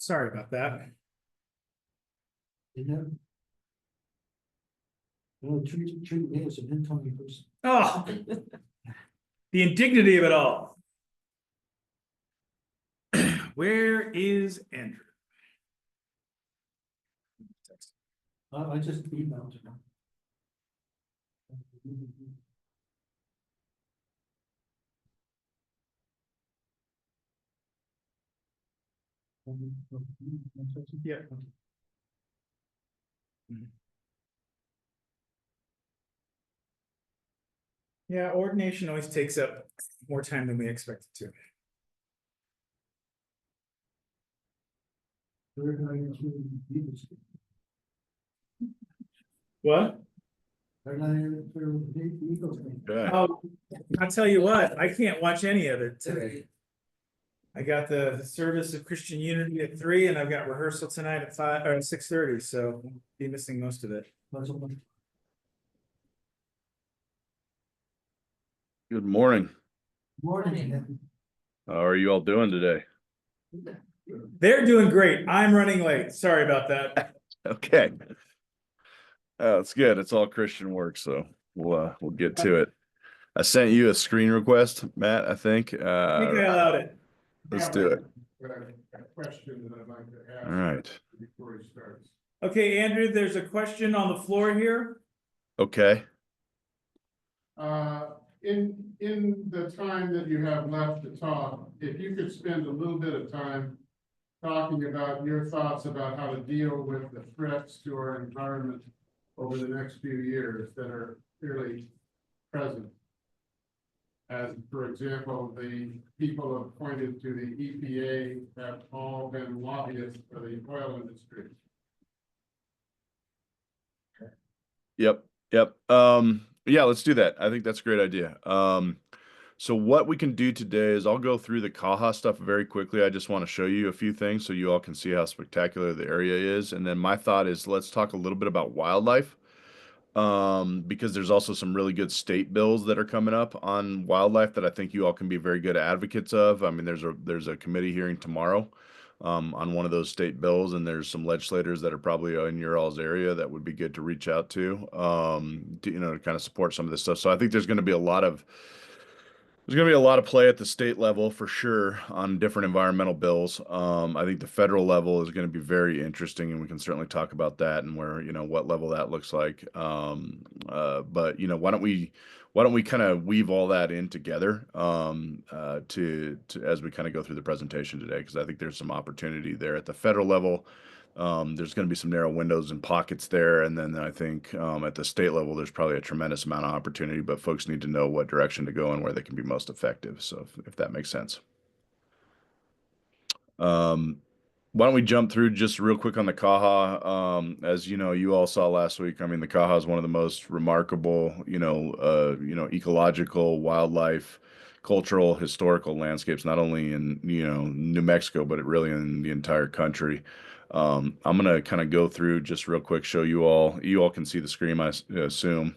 Sorry about that. Yeah. Well, treat me as an incoming person. Oh, the indignity of it all. Where is Andrew? I just emailed him. Yeah. Yeah, ordination always takes up more time than we expect it to. What? Okay. Oh, I'll tell you what, I can't watch any of it today. I got the service of Christian Unity at 3, and I've got rehearsal tonight at 5 or 6:30, so I'll be missing most of it. Good morning. Morning. How are you all doing today? They're doing great. I'm running late. Sorry about that. Okay. It's good. It's all Christian work, so we'll get to it. I sent you a screen request, Matt, I think. I think I allowed it. Let's do it. A question that I'd like to ask. All right. Before he starts. Okay, Andrew, there's a question on the floor here. Okay. In the time that you have left to talk, if you could spend a little bit of time talking about your thoughts about how to deal with the threats to our environment over the next few years that are clearly present. As, for example, the people appointed to the EPA have all been lobbyists for the oil industry. Yep. Yeah, let's do that. I think that's a great idea. So what we can do today is I'll go through the Kaha stuff very quickly. I just want to show you a few things so you all can see how spectacular the area is. And then my thought is let's talk a little bit about wildlife. Because there's also some really good state bills that are coming up on wildlife that I think you all can be very good advocates of. I mean, there's a committee hearing tomorrow on one of those state bills, and there's some legislators that are probably in your all's area that would be good to reach out to to kind of support some of this stuff. So I think there's going to be a lot of play at the state level for sure on different environmental bills. I think the federal level is going to be very interesting, and we can certainly talk about that and where, what level that looks like. But why don't we kind of weave all that in together to as we kind of go through the presentation today, because I think there's some opportunity there at the federal level. There's going to be some narrow windows and pockets there. And then I think at the state level, there's probably a tremendous amount of opportunity, but folks need to know what direction to go and where they can be most effective. So if that makes sense. Why don't we jump through just real quick on the Kaha? As you know, you all saw last week. I mean, the Kaha is one of the most remarkable, ecological, wildlife, cultural, historical landscapes, not only in, New Mexico, but really in the entire country. I'm gonna kind of go through just real quick, show you all. You all can see the screen, I assume.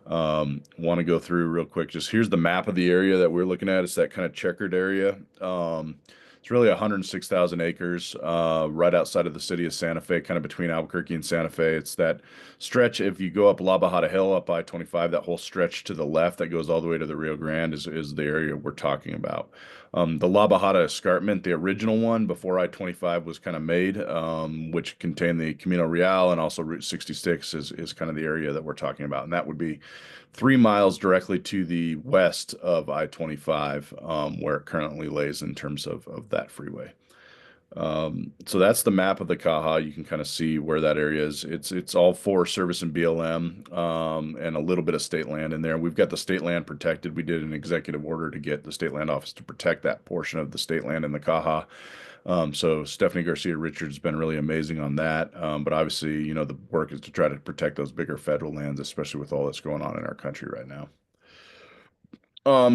Want to go through real quick. Just here's the map of the area that we're looking at. It's that kind of checkered area. It's really 106,000 acres, right outside of the city of Santa Fe, kind of between Albuquerque and Santa Fe. It's that stretch. If you go up La Bajada Hill, up I-25, that whole stretch to the left that goes all the way to the Rio Grande is the area we're talking about. The La Bajada Escarpment, the original one before I-25 was kind of made, which contained the Camino Real and also Route 66 is kind of the area that we're talking about. And that would be 3 miles directly to the west of I-25, where it currently lays in terms of that freeway. So that's the map of the Kaha. You can kind of see where that area is. It's all Forest Service and BLM, and a little bit of state land in there. We've got the state land protected. We did an executive order to get the state land office to protect that portion of the state land in the Kaha. So Stephanie Garcia Richards has been really amazing on that. But obviously, the work is to try to protect those bigger federal lands, especially with all that's going on in our country right now.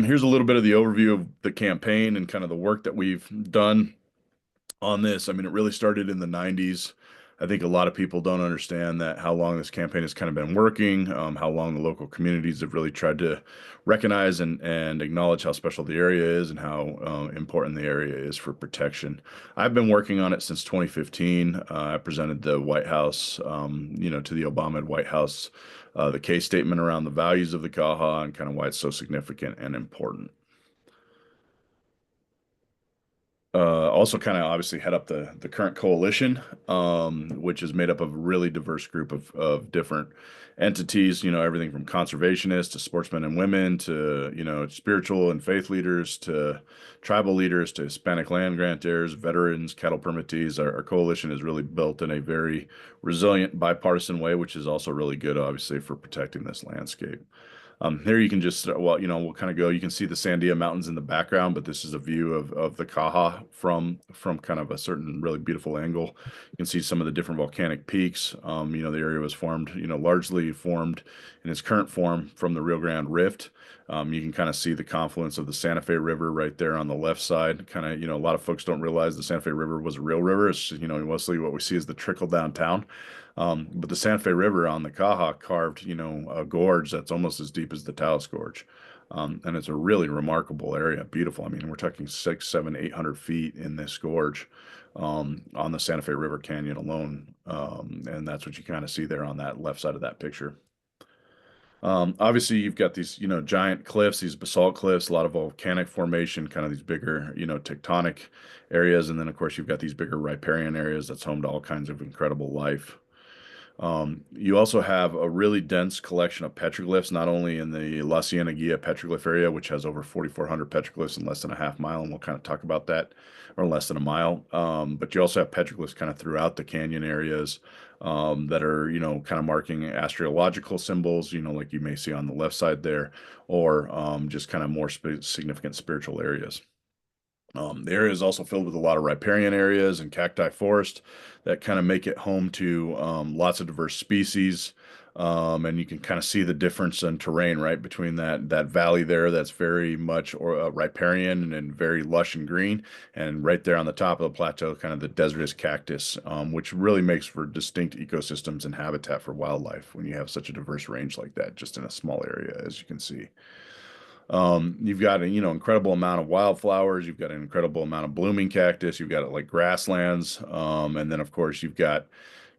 Here's a little bit of the overview of the campaign and kind of the work that we've done on this. I mean, it really started in the 90s. I think a lot of people don't understand that how long this campaign has kind of been working, how long the local communities have really tried to recognize and acknowledge how special the area is and how important the area is for protection. I've been working on it since 2015. I presented the White House, to the Obama White House, the case statement around the values of the Kaha and kind of why it's so significant and important. Also kind of obviously head up the current coalition, which is made up of a really diverse group of different entities, everything from conservationists to sportsmen and women to, spiritual and faith leaders to tribal leaders to Hispanic land grant heirs, veterans, cattle permittees. Our coalition is really built in a very resilient bipartisan way, which is also really good, obviously, for protecting this landscape. Here you can just, we'll kind of go, you can see the Sandia Mountains in the background, but this is a view of the Kaha from kind of a certain really beautiful angle. You can see some of the different volcanic peaks. The area was formed, largely formed in its current form from the Rio Grande Rift. You can kind of see the confluence of the Santa Fe River right there on the left side. Kind of, a lot of folks don't realize the Santa Fe River was a real river. It's, mostly what we see is the trickle downtown. But the Santa Fe River on the Kaha carved, a gorge that's almost as deep as the Taos Gorge. And it's a really remarkable area, beautiful. I mean, we're talking 600, 700, 800 feet in this gorge on the Santa Fe River Canyon alone. And that's what you kind of see there on that left side of that picture. Obviously, you've got these, giant cliffs, these basalt cliffs, a lot of volcanic formation, kind of these bigger, tectonic areas. And then, of course, you've got these bigger riparian areas that's home to all kinds of incredible life. You also have a really dense collection of petroglyphs, not only in the La Cieneguilla petroglyph area, which has over 4,400 petroglyphs in less than a half mile, and we'll kind of talk about that, or less than a mile. But you also have petroglyphs kind of throughout the canyon areas that are, kind of marking astrological symbols, like you may see on the left side there, or just kind of more significant spiritual areas. The area is also filled with a lot of riparian areas and cacti forest that kind of make it home to lots of diverse species. And you can kind of see the difference in terrain, right, between that valley there that's very much riparian and very lush and green, and right there on the top of the plateau, kind of the desertous cactus, which really makes for distinct ecosystems and habitat for wildlife when you have such a diverse range like that, just in a small area, as you can see. You've got an incredible amount of wildflowers. You've got an incredible amount of blooming cactus. You've got like grasslands, and then of course you've got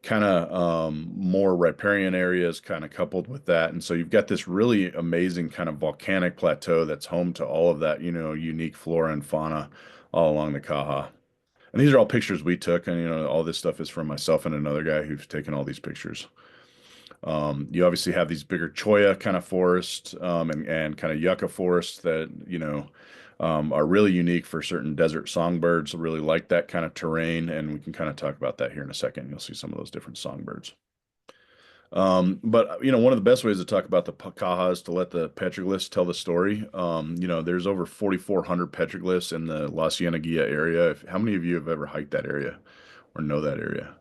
kind of more riparian areas kind of coupled with that. And so you've got this really amazing kind of volcanic plateau that's home to all of that unique flora and fauna all along the Kaha. And these are all pictures we took, and all this stuff is from myself and another guy who's taken all these pictures. You obviously have these bigger cholla kind of forests and kind of yucca forests that, are really unique for certain desert songbirds. Really like that kind of terrain. And we can kind of talk about that here in a second. You'll see some of those different songbirds. But one of the best ways to talk about the Kaha is to let the petroglyphs tell the story. There's over 4,400 petroglyphs in the La Cieneguilla area. How many of you have ever hiked that area or know that area?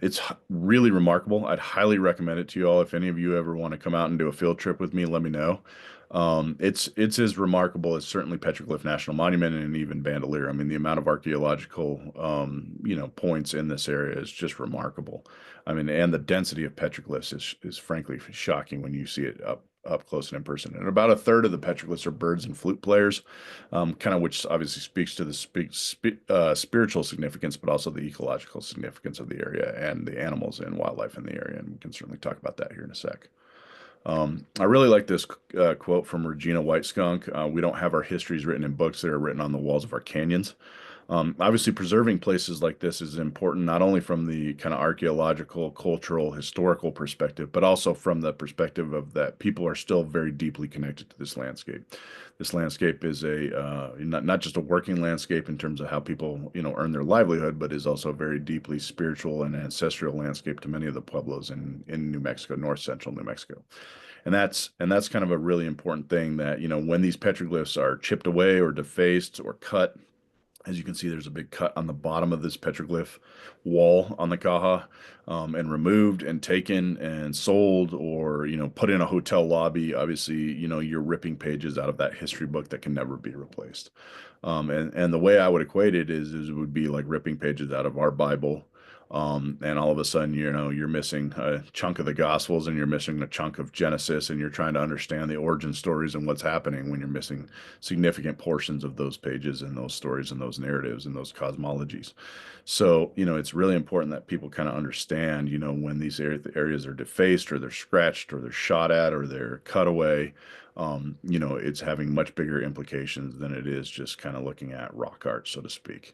It's really remarkable. I'd highly recommend it to you all. If any of you ever want to come out and do a field trip with me, let me know. It's as remarkable as certainly Petroglyph National Monument and even Bandelier. I mean, the amount of archaeological, points in this area is just remarkable. I mean, and the density of petroglyphs is frankly shocking when you see it up close and in person. And about a third of the petroglyphs are birds and flute players, kind of which obviously speaks to the spiritual significance, but also the ecological significance of the area and the animals and wildlife in the area. And we can certainly talk about that here in a sec. I really like this quote from Regina White Skunk. We don't have our histories written in books, they're written on the walls of our canyons. Obviously, preserving places like this is important, not only from the kind of archaeological, cultural, historical perspective, but also from the perspective of that people are still very deeply connected to this landscape. This landscape is not just a working landscape in terms of how people, earn their livelihood, but is also a very deeply spiritual and ancestral landscape to many of the pueblos in New Mexico, north central New Mexico. And that's kind of a really important thing that, when these petroglyphs are chipped away or defaced or cut, as you can see, there's a big cut on the bottom of this petroglyph wall on the Kaha, and removed and taken and sold or, put in a hotel lobby. Obviously, you're ripping pages out of that history book that can never be replaced. And the way I would equate it is it would be like ripping pages out of our Bible, And all of a sudden, you know, you're missing a chunk of the Gospels and you're missing a chunk of Genesis, and you're trying to understand the origin stories and what's happening when you're missing significant portions of those pages and those stories and those narratives and those cosmologies. So, you know, it's really important that people kind of understand, you know, when these areas are defaced or they're scratched or they're shot at or they're cut away, you know, it's having much bigger implications than it is just kind of looking at rock art, so to speak.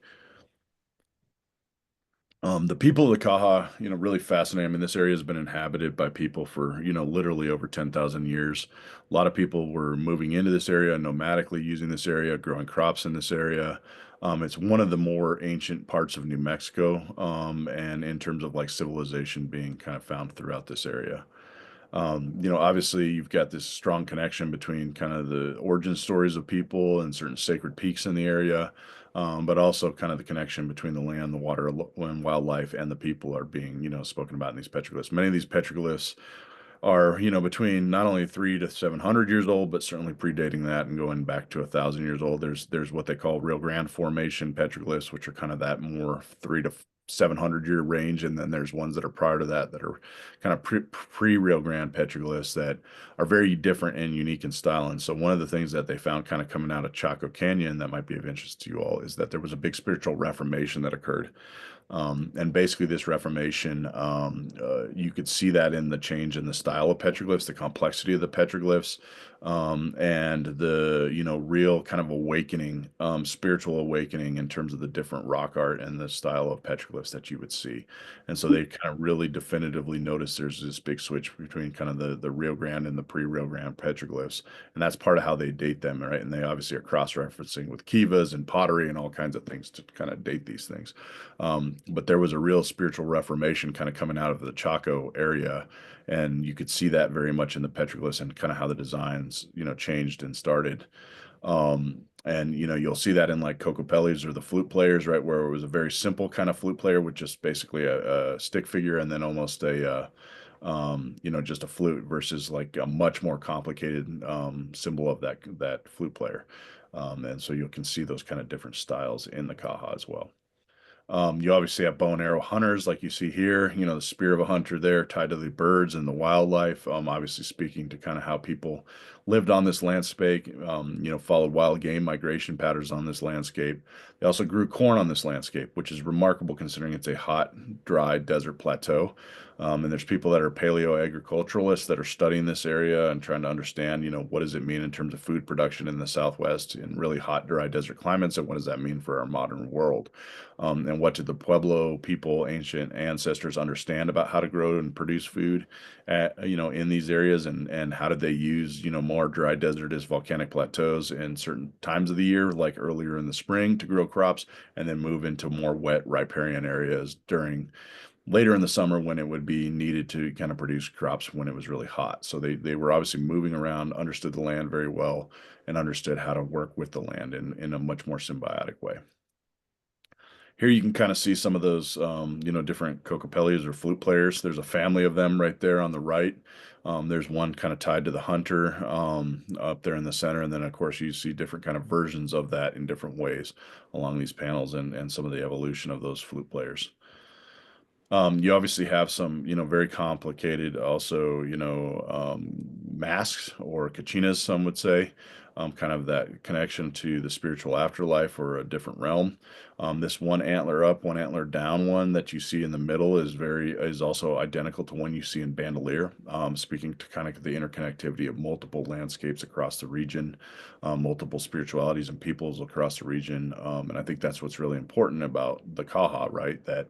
The people of the Kaha, you know, really fascinating. I mean, this area has been inhabited by people for, you know, literally over 10,000 years. A lot of people were moving into this area, nomadically using this area, growing crops in this area. It's one of the more ancient parts of New Mexico, and in terms of like civilization being kind of found throughout this area. You know, obviously you've got this strong connection between kind of the origin stories of people and certain sacred peaks in the area, but also kind of the connection between the land, the water, and wildlife, and the people are being, you know, spoken about in these petroglyphs. Many of these petroglyphs are, you know, between not only 300 to 700 years old, but certainly predating that and going back to 1,000 years old. There's what they call Rio Grande Formation petroglyphs, which are kind of that more 3 to 700 year range, and then there's ones that are prior to that that are kind of pre Rio Grande petroglyphs that are very different and unique in style. And so one of the things that they found kind of coming out of Chaco Canyon that might be of interest to you all is that there was a big spiritual reformation that occurred. And basically, this Reformation, you could see that in the change in the style of petroglyphs, the complexity of the petroglyphs, and the, you know, real kind of awakening, spiritual awakening in terms of the different rock art and the style of petroglyphs that you would see. And so they kind of really definitively noticed there's this big switch between kind of the Rio Grande and the pre-Rio Grande petroglyphs. And that's part of how they date them, right? And they obviously are cross-referencing with kivas and pottery and all kinds of things to kind of date these things. But there was a real spiritual reformation kind of coming out of the Chaco area, and you could see that very much in the petroglyphs and kind of how the designs, you know, changed and started. And you know, you'll see that in like Cocopellis or the flute players, right, where it was a very simple kind of flute player with just basically a stick figure and then almost a you know, just a flute versus like a much more complicated symbol of that flute player. And so you can see those kind of different styles in the Kaha as well. You obviously have bow and arrow hunters like you see here, you know, the spear of a hunter there tied to the birds and the wildlife, obviously speaking to kind of how people lived on this landscape, you know, followed wild game migration patterns on this landscape. They also grew corn on this landscape, which is remarkable considering it's a hot, dry desert plateau. And there's people that are paleo-agriculturalists that are studying this area and trying to understand, you know, what does it mean in terms of food production in the Southwest in really hot, dry desert climates, and what does that mean for our modern world? And what did the Pueblo people, ancient ancestors, understand about how to grow and produce food, you know, in these areas, and how did they use, you know, more dry desertous volcanic plateaus in certain times of the year, like earlier in the spring, to grow crops, and then move into more wet riparian areas during later in the summer when it would be needed to kind of produce crops when it was really hot. So they were obviously moving around, understood the land very well, and understood how to work with the land in a much more symbiotic way. Here you can kind of see some of those, you know, different cocopellis or flute players. There's a family of them right there on the right. There's one kind of tied to the hunter up there in the center. And then, of course, you see different kind of versions of that in different ways along these panels and some of the evolution of those flute players. You obviously have some, you know, very complicated also, you know, masks or kachinas, some would say, kind of that connection to the spiritual afterlife or a different realm. This one antler up, one antler down one that you see in the middle is also identical to one you see in Bandelier, speaking to kind of the interconnectivity of multiple landscapes across the region, multiple spiritualities and peoples across the region. And I think that's what's really important about the Kaha, right? That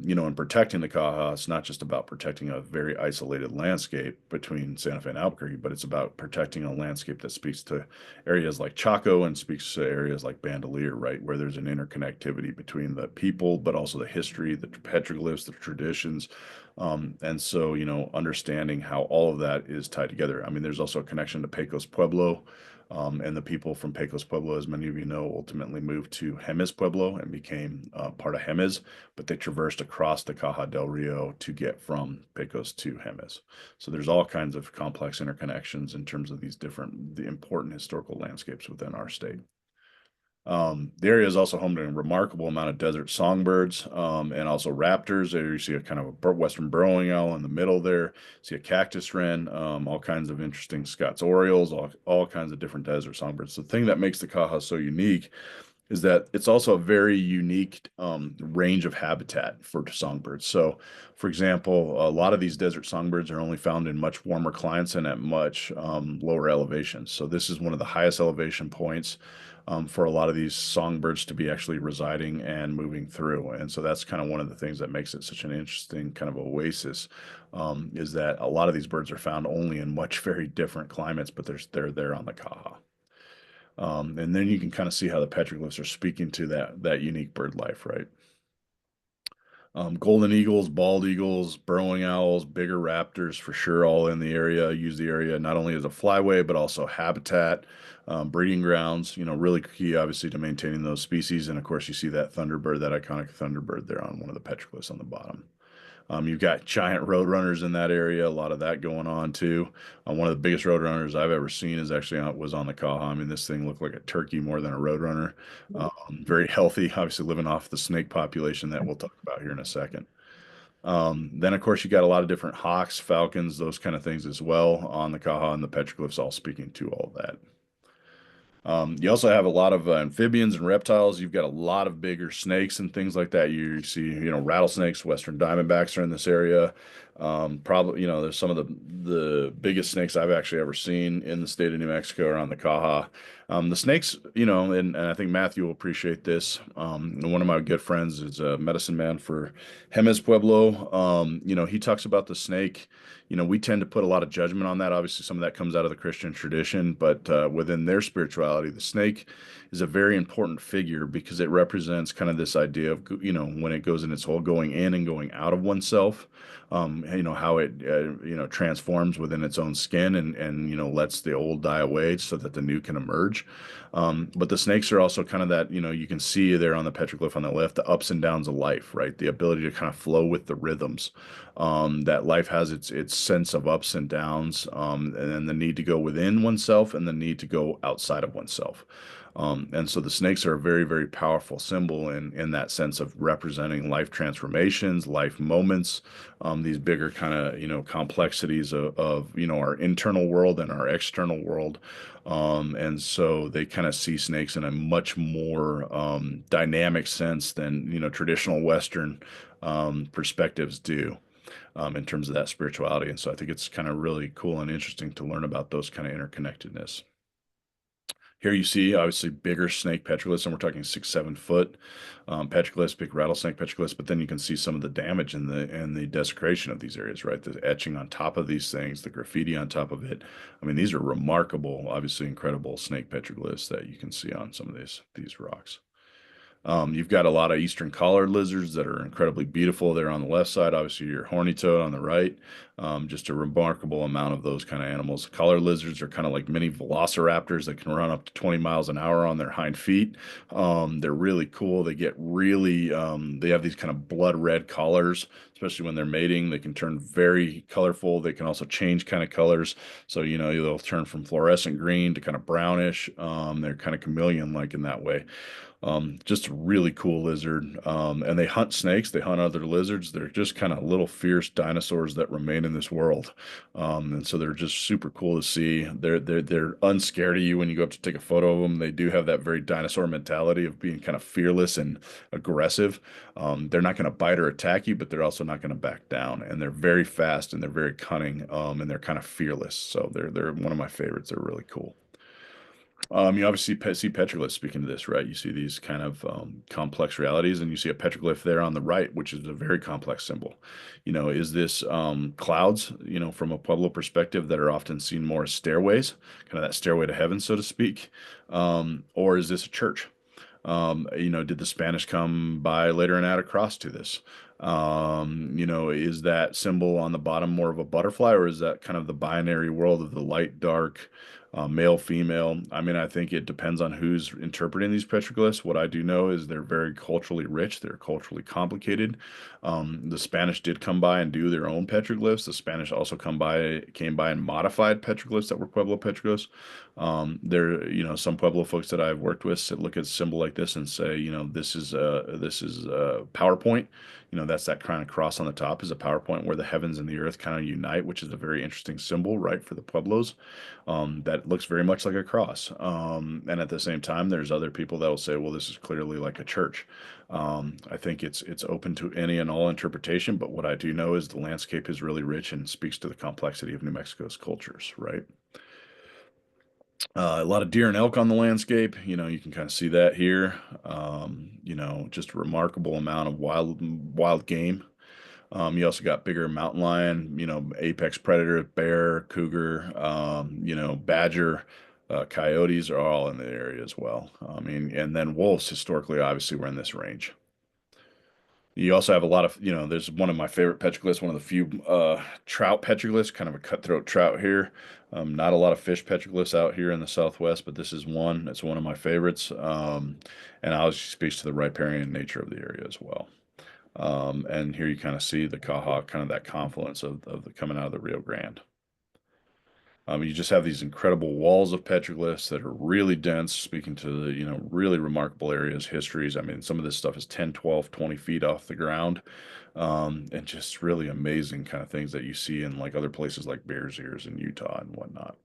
you know, in protecting the Kaha, it's not just about protecting a very isolated landscape between Santa Fe and Albuquerque, but it's about protecting a landscape that speaks to areas like Chaco and speaks to areas like Bandelier, right, where there's an interconnectivity between the people, but also the history, the petroglyphs, the traditions. And so, you know, understanding how all of that is tied together. I mean, there's also a connection to Pecos Pueblo. And the people from Pecos Pueblo, as many of you know, ultimately moved to Jemez Pueblo and became part of Jemez, but they traversed across the Caja del Rio to get from Pecos to Jemez. So there's all kinds of complex interconnections in terms of these the important historical landscapes within our state. The area is also home to a remarkable amount of desert songbirds, and also raptors. There you see a kind of a western burrowing owl in the middle there. See a cactus wren, all kinds of interesting Scott's orioles, all kinds of different desert songbirds. The thing that makes the Caja so unique is that it's also a very unique range of habitat for songbirds. So, for example, a lot of these desert songbirds are only found in much warmer climates and at much lower elevations. So this is one of the highest elevation points for a lot of these songbirds to be actually residing and moving through. And so that's kind of one of the things that makes it such an interesting kind of oasis, is that a lot of these birds are found only in much very different climates, but they're there on the Caja. And then you can kind of see how the petroglyphs are speaking to that unique bird life, right? Golden eagles, bald eagles, burrowing owls, bigger raptors for sure, all in the area. Use the area not only as a flyway, but also habitat, breeding grounds, really key, obviously, to maintaining those species. And of course, you see that thunderbird, that iconic thunderbird there on one of the petroglyphs on the bottom. You've got giant roadrunners in that area, a lot of that going on too. One of the biggest roadrunners I've ever seen is actually was on the Caja. I mean, this thing looked like a turkey more than a roadrunner. Very healthy, obviously living off the snake population that we'll talk about here in a second. Then, of course, you got a lot of different hawks, falcons, those kind of things as well on the Caja, and the petroglyphs all speaking to all that. You also have a lot of amphibians and reptiles. You've got a lot of bigger snakes and things like that. You see, rattlesnakes, western diamondbacks are in this area. Probably, there's some of the biggest snakes I've actually ever seen in the state of New Mexico are on the Caja. The snakes, and I think Matthew will appreciate this. One of my good friends is a medicine man for Jemez Pueblo. He talks about the snake. We tend to put a lot of judgment on that. Obviously, some of that comes out of the Christian tradition, but within their spirituality, the snake is a very important figure because it represents kind of this idea of, when it goes in its whole going in and going out of oneself, how it, transforms within its own skin and lets the old die away so that the new can emerge. But the snakes are also kind of that, you can see there on the petroglyph on the left, the ups and downs of life, right? The ability to kind of flow with the rhythms. That life has its sense of ups and downs, and then the need to go within oneself and the need to go outside of oneself. And so the snakes are a very, very powerful symbol in that sense of representing life transformations, life moments, these bigger kind of, complexities of our internal world and our external world. And so they kind of see snakes in a much more dynamic sense than, traditional Western perspectives do. In terms of that spirituality. And so I think it's kind of really cool and interesting to learn about those kind of interconnectedness. Here you see obviously bigger snake petroglyphs, and we're talking 6-7 foot petroglyphs, big rattlesnake petroglyphs. But then you can see some of the damage and the desecration of these areas, right? The etching on top of these things, the graffiti on top of it. I mean, these are remarkable, obviously incredible snake petroglyphs that you can see on some of these rocks. You've got a lot of eastern collared lizards that are incredibly beautiful there on the left side. Obviously, your horny toad on the right. Just a remarkable amount of those kind of animals. Collared lizards are kind of like mini velociraptors that can run up to 20 miles an hour on their hind feet. They're really cool. They get really, they have these kind of blood red collars, especially when they're mating. They can turn very colorful. They can also change kind of colors. So, they'll turn from fluorescent green to kind of brownish. They're kind of chameleon-like in that way. Just a really cool lizard. And they hunt snakes, they hunt other lizards. They're just kind of little fierce dinosaurs that remain in this world. And so they're just super cool to see. They're unscared of you when you go up to take a photo of them. They do have that very dinosaur mentality of being kind of fearless and aggressive. They're not going to bite or attack you, but they're also not going to back down. And they're very fast and they're very cunning, and they're kind of fearless. So they're one of my favorites. They're really cool. You obviously see petroglyphs speaking to this, right? You see these kind of complex realities, and you see a petroglyph there on the right, which is a very complex symbol. Is this clouds, from a Pueblo perspective that are often seen more as stairways, kind of that stairway to heaven, so to speak? Or is this a church? Did the Spanish come by later and add a cross to this? Is that symbol on the bottom more of a butterfly, or is that kind of the binary world of the light, dark, male, female. I mean, I think it depends on who's interpreting these petroglyphs. What I do know is they're very culturally rich. They're culturally complicated. The Spanish did come by and do their own petroglyphs. The Spanish also came by and modified petroglyphs that were Pueblo petroglyphs. Some Pueblo folks that I've worked with look at a symbol like this and say, this is a PowerPoint. That's that kind of cross on the top is a PowerPoint where the heavens and the earth kind of unite, which is a very interesting symbol, right, for the Pueblos. That looks very much like a cross. And at the same time, there's other people that will say, well, this is clearly like a church. I think it's open to any and all interpretation, but what I do know is the landscape is really rich and speaks to the complexity of New Mexico's cultures, right? A lot of deer and elk on the landscape. You can kind of see that here. Just a remarkable amount of wild game. You also got bigger mountain lion, apex predator, bear, cougar, badger, coyotes are all in the area as well. I mean, and then wolves historically, obviously, were in this range. You also have a lot of, there's one of my favorite petroglyphs, one of the few trout petroglyphs, kind of a cutthroat trout here. Not a lot of fish petroglyphs out here in the Southwest, but this is one. It's one of my favorites. And obviously speaks to the riparian nature of the area as well. And here you kind of see the Caja, kind of that confluence of the coming out of the Rio Grande. You just have these incredible walls of petroglyphs that are really dense, speaking to the, really remarkable areas, histories. I mean, some of this stuff is 10, 12, 20 feet off the ground. And just really amazing kind of things that you see in like other places like Bears Ears in Utah and whatnot.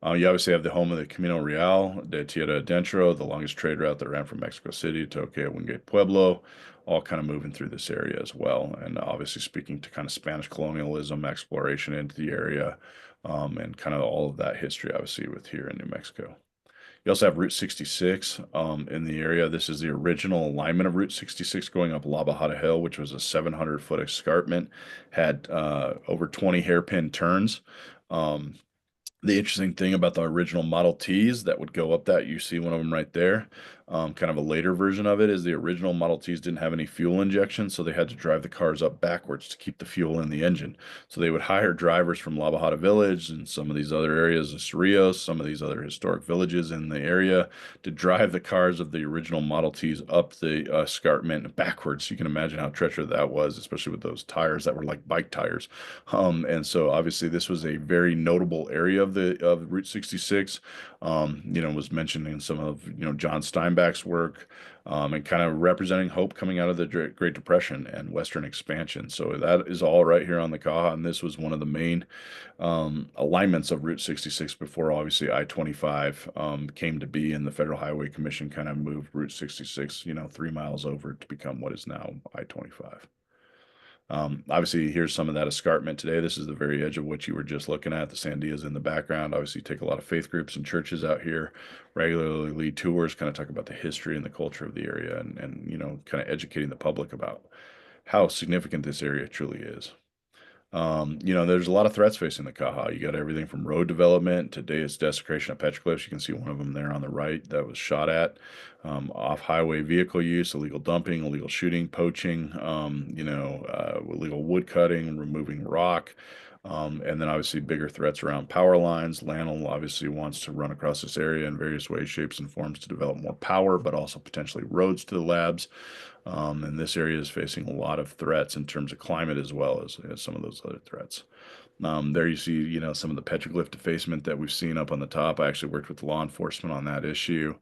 You obviously have the home of the Camino Real de Tierra Adentro, the longest trade route that ran from Mexico City to Wingate Pueblo, all kind of moving through this area as well. And obviously speaking to kind of Spanish colonialism, exploration into the area, and kind of all of that history, obviously, with here in New Mexico. You also have Route 66 in the area. This is the original alignment of Route 66 going up La Bajada Hill, which was a 700-foot escarpment, had over 20 hairpin turns. The interesting thing about the original Model Ts that would go up that, you see one of them right there. Kind of a later version of it is the original Model Ts didn't have any fuel injection, so they had to drive the cars up backwards to keep the fuel in the engine. So they would hire drivers from La Bajada Village and some of these other areas of Cerrillos, some of these other historic villages in the area to drive the cars of the original Model Ts up the escarpment backwards. You can imagine how treacherous that was, especially with those tires that were like bike tires. And so obviously this was a very notable area of Route 66. Was mentioned in some of John Steinbeck's work, and kind of representing hope coming out of the Great Depression and Western expansion. So that is all right here on the Caja, and this was one of the main alignments of Route 66 before obviously I-25 came to be, and the Federal Highway Commission kind of moved Route 66, 3 miles over to become what is now I-25. Obviously, here's some of that escarpment today. This is the very edge of what you were just looking at. The Sandias in the background. Obviously, you take a lot of faith groups and churches out here, regularly lead tours, kind of talk about the history and the culture of the area, and kind of educating the public about how significant this area truly is. There's a lot of threats facing the Caja. You got everything from road development to desecration of petroglyphs. You can see one of them there on the right that was shot at. Off-highway vehicle use, illegal dumping, illegal shooting, poaching, illegal wood cutting, removing rock. And then obviously bigger threats around power lines. LANL obviously wants to run across this area in various ways, shapes, and forms to develop more power, but also potentially roads to the labs. And this area is facing a lot of threats in terms of climate as well as some of those other threats. There you see, some of the petroglyph defacement that we've seen up on the top. I actually worked with law enforcement on that issue.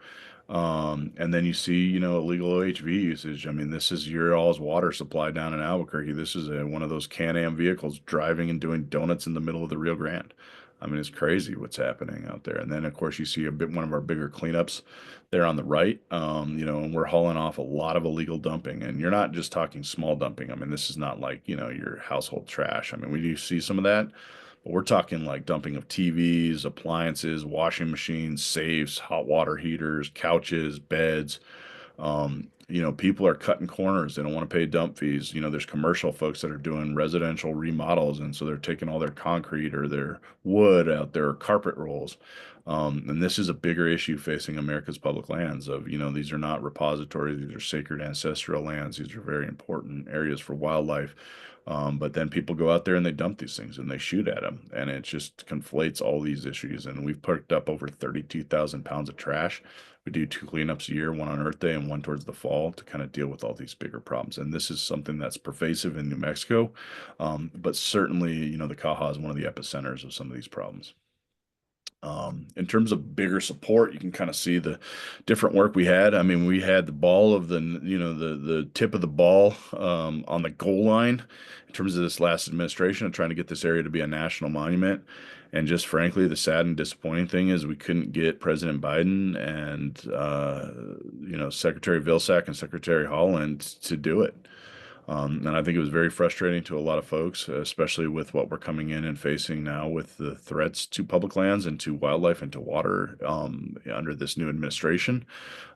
And then you see, illegal OHV usage. I mean, this is your all's water supply down in Albuquerque. This is one of those Can-Am vehicles driving and doing donuts in the middle of the Rio Grande. I mean, it's crazy what's happening out there. And then, of course, you see one of our bigger cleanups there on the right, and we're hauling off a lot of illegal dumping. And you're not just talking small dumping. I mean, this is not like, your household trash. I mean, we do see some of that, but we're talking like dumping of TVs, appliances, washing machines, safes, hot water heaters, couches, beds. People are cutting corners. They don't want to pay dump fees. There's commercial folks that are doing residential remodels, and so they're taking all their concrete or their wood out there, or carpet rolls. And this is a bigger issue facing America's public lands of, these are not repositories. These are sacred ancestral lands. These are very important areas for wildlife. But then people go out there and they dump these things and they shoot at them, and it just conflates all these issues. And we've picked up over 32,000 pounds of trash. We do 2 cleanups a year, one on Earth Day and one towards the fall, to kind of deal with all these bigger problems. And this is something that's pervasive in New Mexico, but certainly, the Caja is one of the epicenters of some of these problems. In terms of bigger support, you can kind of see the different work we had. I mean, we had the ball of the tip of the ball on the goal line in terms of this last administration of trying to get this area to be a national monument. And just frankly, the sad and disappointing thing is we couldn't get President Biden and Secretary Vilsack and Secretary Holland to do it. And I think it was very frustrating to a lot of folks, especially with what we're coming in and facing now with the threats to public lands and to wildlife and to water under this new administration.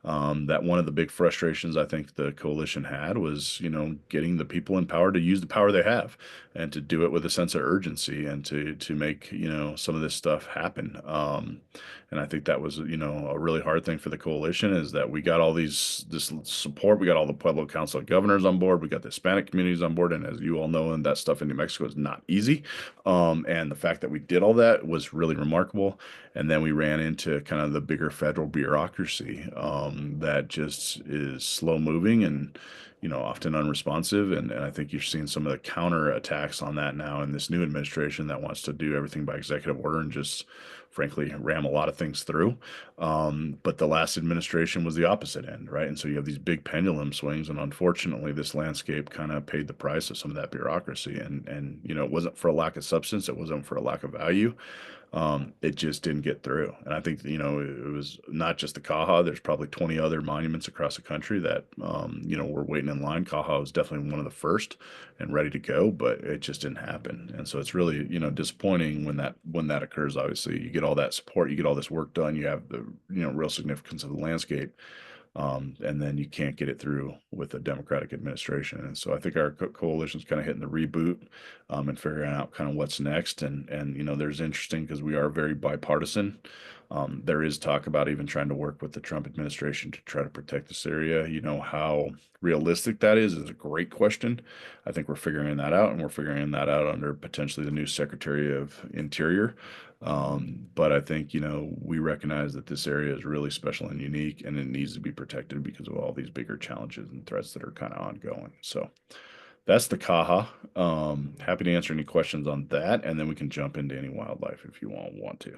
That one of the big frustrations I think the coalition had was, getting the people in power to use the power they have and to do it with a sense of urgency and to make, some of this stuff happen. And I think that was, a really hard thing for the coalition, is that we got all this support. We got all the Pueblo Council of Governors on board. We got the Hispanic communities on board. And as you all know, and that stuff in New Mexico is not easy. And the fact that we did all that was really remarkable. And then we ran into kind of the bigger federal bureaucracy that just is slow moving and, often unresponsive. And I think you're seeing some of the counter attacks on that now in this new administration that wants to do everything by executive order and just frankly ram a lot of things through. But the last administration was the opposite end, right? And so you have these big pendulum swings, and unfortunately this landscape kind of paid the price of some of that bureaucracy. And it wasn't for a lack of substance, it wasn't for a lack of value. It just didn't get through. And I think, it was not just the Caja. There's probably 20 other monuments across the country that, were waiting in line. Caja was definitely one of the first and ready to go, but it just didn't happen. And so it's really, disappointing when that occurs. Obviously, you get all that support, you get all this work done, you have the, real significance of the landscape. And then you can't get it through with a Democratic administration. And so I think our coalition's kind of hitting the reboot and figuring out kind of what's next. And there's interesting because we are very bipartisan. There is talk about even trying to work with the Trump administration to try to protect this area. How realistic that is a great question. I think we're figuring that out, and we're figuring that out under potentially the new Secretary of Interior. But I think, we recognize that this area is really special and unique, and it needs to be protected because of all these bigger challenges and threats that are kind of ongoing. So that's the Caja. Happy to answer any questions on that, and then we can jump into any wildlife if you want to.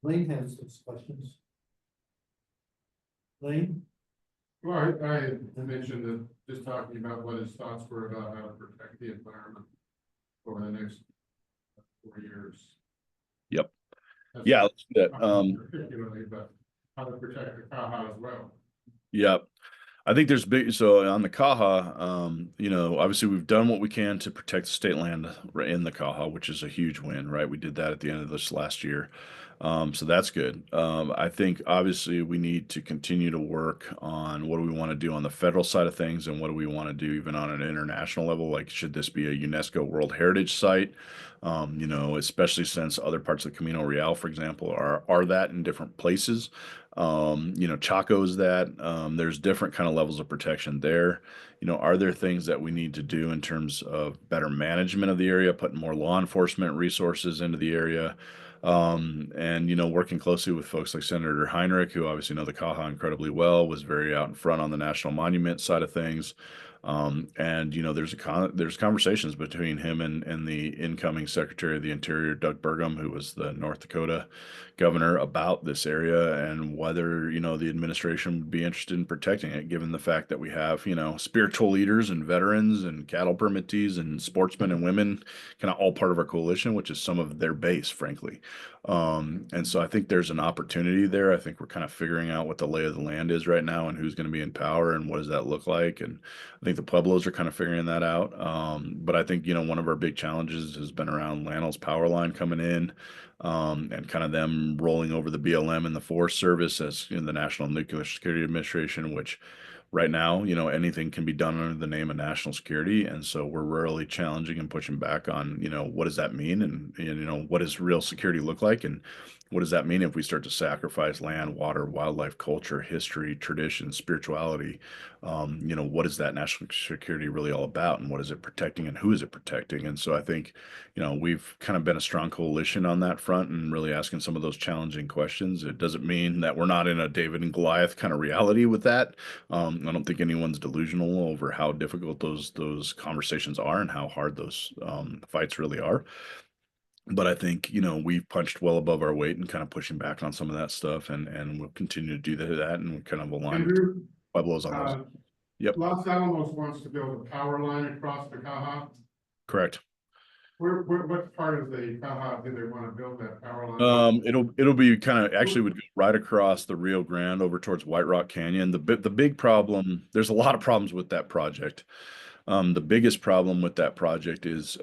Lane has those questions. Lane? Well, I had mentioned that, just talking about what his thoughts were about how to protect the environment over the next 4 years. Yep. That's Yeah, let's do that. particularly, but how to protect the Caja as well. Yep. I think there's so on the Caja, obviously we've done what we can to protect the state land in the Caja, which is a huge win, right? We did that at the end of this last year. So that's good. I think obviously we need to continue to work on what do we want to do on the federal side of things, and what do we want to do even on an international level? Like, should this be a UNESCO World Heritage Site? Especially since other parts of the Camino Real, for example, are that in different places. Chaco's that. There's different kind of levels of protection there. Are there things that we need to do in terms of better management of the area, putting more law enforcement resources into the area? And working closely with folks like Senator Heinrich, who obviously know the Caja incredibly well, was very out in front on the national monument side of things. And there's conversations between him and the incoming Secretary of the Interior, Doug Burgum, who was the North Dakota governor, about this area and whether the administration would be interested in protecting it, given the fact that we have spiritual leaders and veterans and cattle permittees and sportsmen and women kind of all part of our coalition, which is some of their base, frankly. And so I think there's an opportunity there. I think we're kind of figuring out what the lay of the land is right now and who's going to be in power and what does that look like. And I think the Pueblos are kind of figuring that out. But I think, one of our big challenges has been around Lanels power line coming in, and kind of them rolling over the BLM and the Forest Service as the National Nuclear Security Administration, which right now, anything can be done under the name of national security. And so we're really challenging and pushing back on, what does that mean? And, what does real security look like? And what does that mean if we start to sacrifice land, water, wildlife, culture, history, tradition, spirituality? What is that national security really all about? And what is it protecting and who is it protecting? And so I think, we've kind of been a strong coalition on that front and really asking some of those challenging questions. It doesn't mean that we're not in a David and Goliath kind of reality with that. I don't think anyone's delusional over how difficult those conversations are and how hard those fights really are. But I think, we've punched well above our weight and kind of pushing back on some of that stuff, and we'll continue to do that, and we're kind of aligned with Andrew, Pueblos on those. Yep, Los Alamos wants to build a power line across the Caja. correct. What part of the Caja do they want to build that power line? It'll be kind of actually would go right across the Rio Grande over towards White Rock Canyon. The big problem, there's a lot of problems with that project. The biggest problem with that project is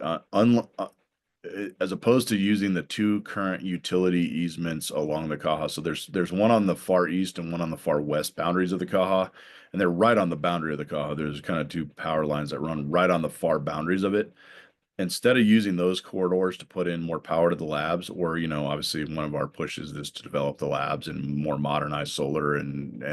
as opposed to using the two current utility easements along the Caja. So there's one on the far east and one on the far west boundaries of the Caja, and they're right on the boundary of the Caja. There's kind of two power lines that run right on the far boundaries of it. Instead of using those corridors to put in more power to the labs, or obviously one of our pushes is to develop the labs and more modernized solar and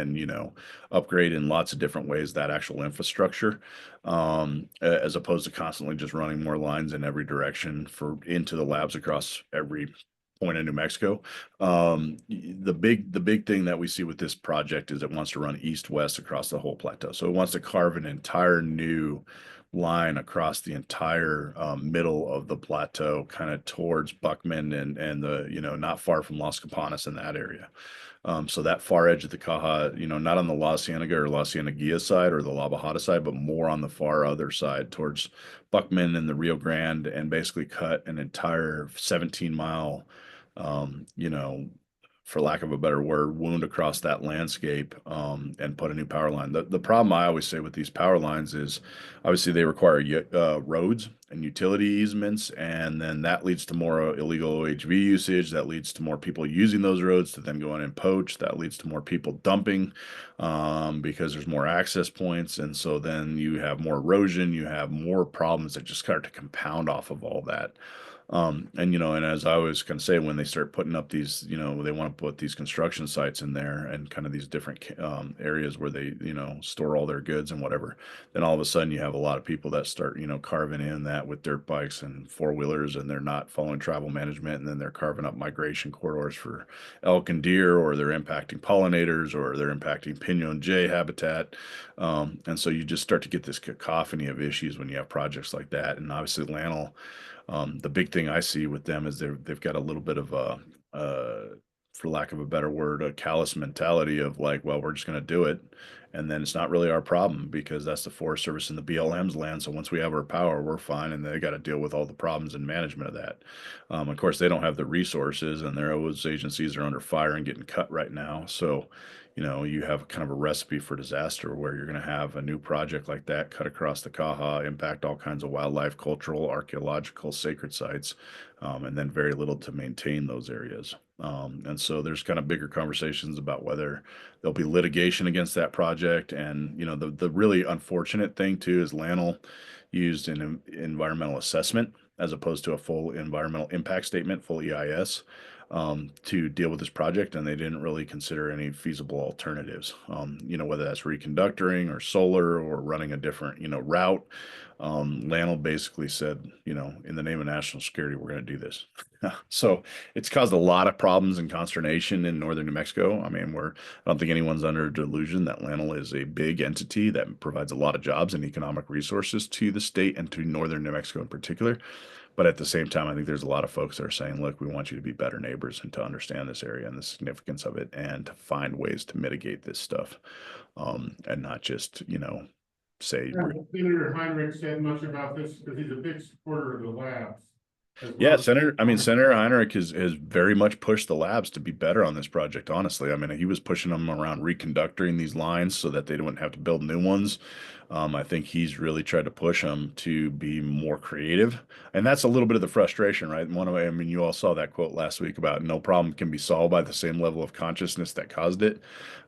upgrade in lots of different ways that actual infrastructure, as opposed to constantly just running more lines in every direction into the labs across every point in New Mexico. The big thing that we see with this project is it wants to run east-west across the whole plateau. So it wants to carve an entire new line across the entire middle of the plateau, kind of towards Buckman and the not far from Las Campanas in that area. So that far edge of the Caja, not on the La Cienega or La Cieneguilla side or the La Bajada side, but more on the far other side towards Buckman and the Rio Grande, and basically cut an entire 17-mile, for lack of a better word, wound across that landscape, and put a new power line. The problem I always say with these power lines is obviously they require roads and utility easements, and then that leads to more illegal OHV usage. That leads to more people using those roads to then go in and poach. That leads to more people dumping, because there's more access points. And so then you have more erosion, you have more problems that just start to compound off of all that. And as I always kind of say, when they start putting up these, they want to put these construction sites in there and kind of these different areas where they, store all their goods and whatever, then all of a sudden you have a lot of people that start, carving in that with dirt bikes and four-wheelers, and they're not following travel management, and then they're carving up migration corridors for elk and deer, or they're impacting pollinators, or they're impacting Pinon jay habitat. And so you just start to get this cacophony of issues when you have projects like that. And obviously Lanel, the big thing I see with them is they've got a little bit of for lack of a better word, a callous mentality of like, well, we're just going to do it. And then it's not really our problem because that's the Forest Service and the BLM's land. So once we have our power, we're fine. And they got to deal with all the problems and management of that. Of course, they don't have the resources, and those agencies are under fire and getting cut right now. So, you have kind of a recipe for disaster where you're going to have a new project like that cut across the Caja, impact all kinds of wildlife, cultural, archaeological, sacred sites, and then very little to maintain those areas. And so there's kind of bigger conversations about whether there'll be litigation against that project. And, the really unfortunate thing too is Lanel used an environmental assessment as opposed to a full environmental impact statement, full EIS, to deal with this project, and they didn't really consider any feasible alternatives. Whether that's reconductoring or solar or running a different, route. Lanel basically said, in the name of national security, we're going to do this. So it's caused a lot of problems and consternation in northern New Mexico. I mean, I don't think anyone's under a delusion that Lanel is a big entity that provides a lot of jobs and economic resources to the state and to northern New Mexico in particular. But at the same time, I think there's a lot of folks that are saying, look, we want you to be better neighbors and to understand this area and the significance of it and to find ways to mitigate this stuff, and not just, say. Senator Heinrich said much about this because he's a big supporter of the labs. as well Yeah, as- Senator Heinrich has very much pushed the labs to be better on this project, honestly. I mean, he was pushing them around reconductoring these lines so that they wouldn't have to build new ones. I think he's really tried to push them to be more creative. And that's a little bit of the frustration, right? I mean, you all saw that quote last week about no problem can be solved by the same level of consciousness that caused it.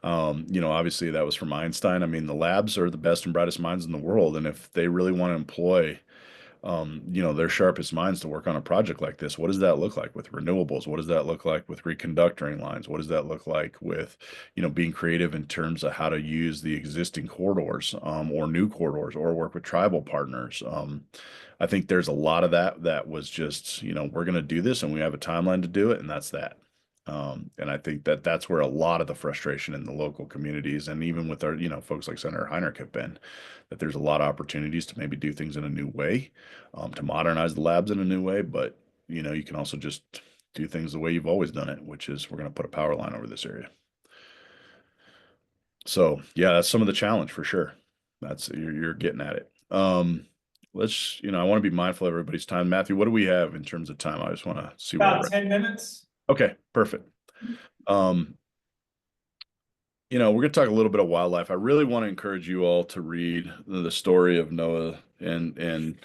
Obviously that was from Einstein. I mean, the labs are the best and brightest minds in the world. And if they really want to employ their sharpest minds to work on a project like this. What does that look like with renewables? What does that look like with reconductoring lines? What does that look like with, being creative in terms of how to use the existing corridors, or new corridors, or work with tribal partners? I think there's a lot of that was just, we're going to do this and we have a timeline to do it, and that's that. And I think that's where a lot of the frustration in the local communities and even with our, folks like Senator Heinrich have been, that there's a lot of opportunities to maybe do things in a new way, to modernize the labs in a new way. But, you can also just do things the way you've always done it, which is we're going to put a power line over this area. So yeah, that's some of the challenge for sure. That's you're getting at it. I want to be mindful of everybody's time. Matthew, what do we have in terms of time? I just want to see where we're About at. 10 minutes. Okay, perfect. We're going to talk a little bit of wildlife. I really want to encourage you all to read the story of Noah and